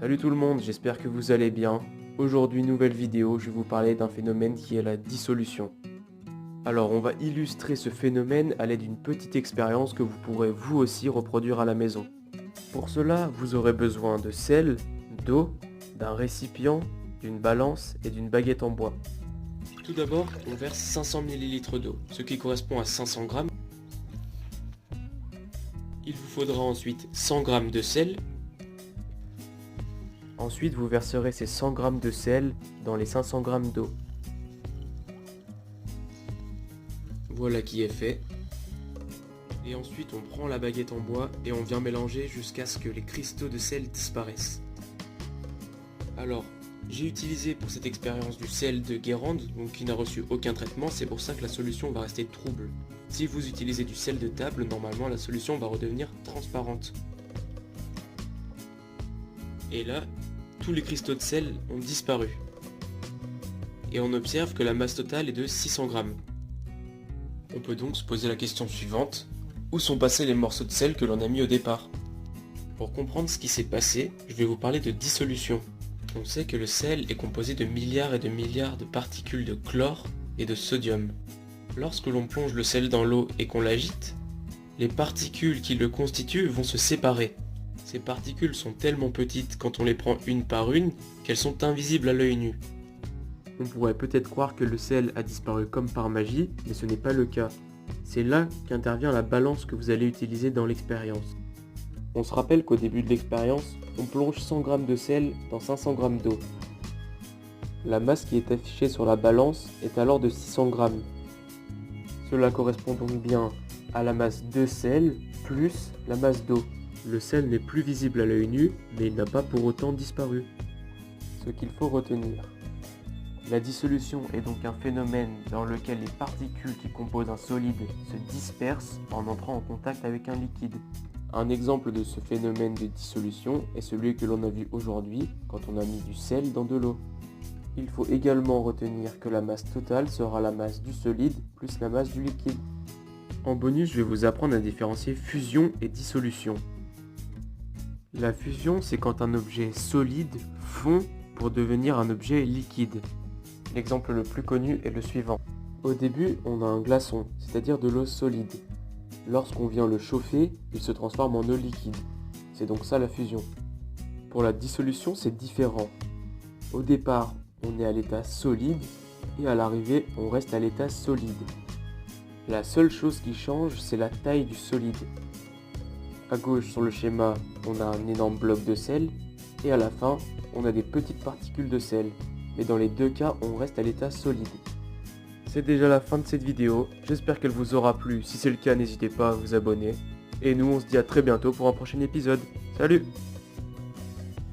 Salut tout le monde, j'espère que vous allez bien. Aujourd'hui, nouvelle vidéo, je vais vous parler d'un phénomène qui est la dissolution. Alors, on va illustrer ce phénomène à l'aide d'une petite expérience que vous pourrez vous aussi reproduire à la maison. Pour cela, vous aurez besoin de sel, d'eau, d'un récipient, d'une balance et d'une baguette en bois. Tout d'abord, on verse 500 ml d'eau, ce qui correspond à 500 g. Il vous faudra ensuite 100 g de sel. Ensuite, vous verserez ces 100 g de sel dans les 500 g d'eau. Voilà qui est fait. Et ensuite, on prend la baguette en bois et on vient mélanger jusqu'à ce que les cristaux de sel disparaissent. Alors, j'ai utilisé pour cette expérience du sel de Guérande, donc qui n'a reçu aucun traitement, c'est pour ça que la solution va rester trouble. Si vous utilisez du sel de table, normalement la solution va redevenir transparente. Et là, tous les cristaux de sel ont disparu. Et on observe que la masse totale est de 600 g. On peut donc se poser la question suivante, où sont passés les morceaux de sel que l'on a mis au départ? Pour comprendre ce qui s'est passé, je vais vous parler de dissolution. On sait que le sel est composé de milliards et de milliards de particules de chlore et de sodium. Lorsque l'on plonge le sel dans l'eau et qu'on l'agite, les particules qui le constituent vont se séparer. Ces particules sont tellement petites quand on les prend une par une qu'elles sont invisibles à l'œil nu. On pourrait peut-être croire que le sel a disparu comme par magie, mais ce n'est pas le cas. C'est là qu'intervient la balance que vous allez utiliser dans l'expérience. On se rappelle qu'au début de l'expérience, on plonge 100 g de sel dans 500 g d'eau. La masse qui est affichée sur la balance est alors de 600 g. Cela correspond donc bien à la masse de sel plus la masse d'eau. Le sel n'est plus visible à l'œil nu, mais il n'a pas pour autant disparu. Ce qu'il faut retenir. La dissolution est donc un phénomène dans lequel les particules qui composent un solide se dispersent en entrant en contact avec un liquide. Un exemple de ce phénomène de dissolution est celui que l'on a vu aujourd'hui quand on a mis du sel dans de l'eau. Il faut également retenir que la masse totale sera la masse du solide plus la masse du liquide. En bonus, je vais vous apprendre à différencier fusion et dissolution. La fusion, c'est quand un objet solide fond pour devenir un objet liquide. L'exemple le plus connu est le suivant. Au début, on a un glaçon, c'est-à-dire de l'eau solide. Lorsqu'on vient le chauffer, il se transforme en eau liquide. C'est donc ça la fusion. Pour la dissolution, c'est différent. Au départ, on est à l'état solide et à l'arrivée, on reste à l'état solide. La seule chose qui change, c'est la taille du solide. À gauche sur le schéma, on a un énorme bloc de sel et à la fin, on a des petites particules de sel. Mais dans les deux cas, on reste à l'état solide. C'est déjà la fin de cette vidéo, j'espère qu'elle vous aura plu. Si c'est le cas, n'hésitez pas à vous abonner. Et nous, on se dit à très bientôt pour un prochain épisode. Salut!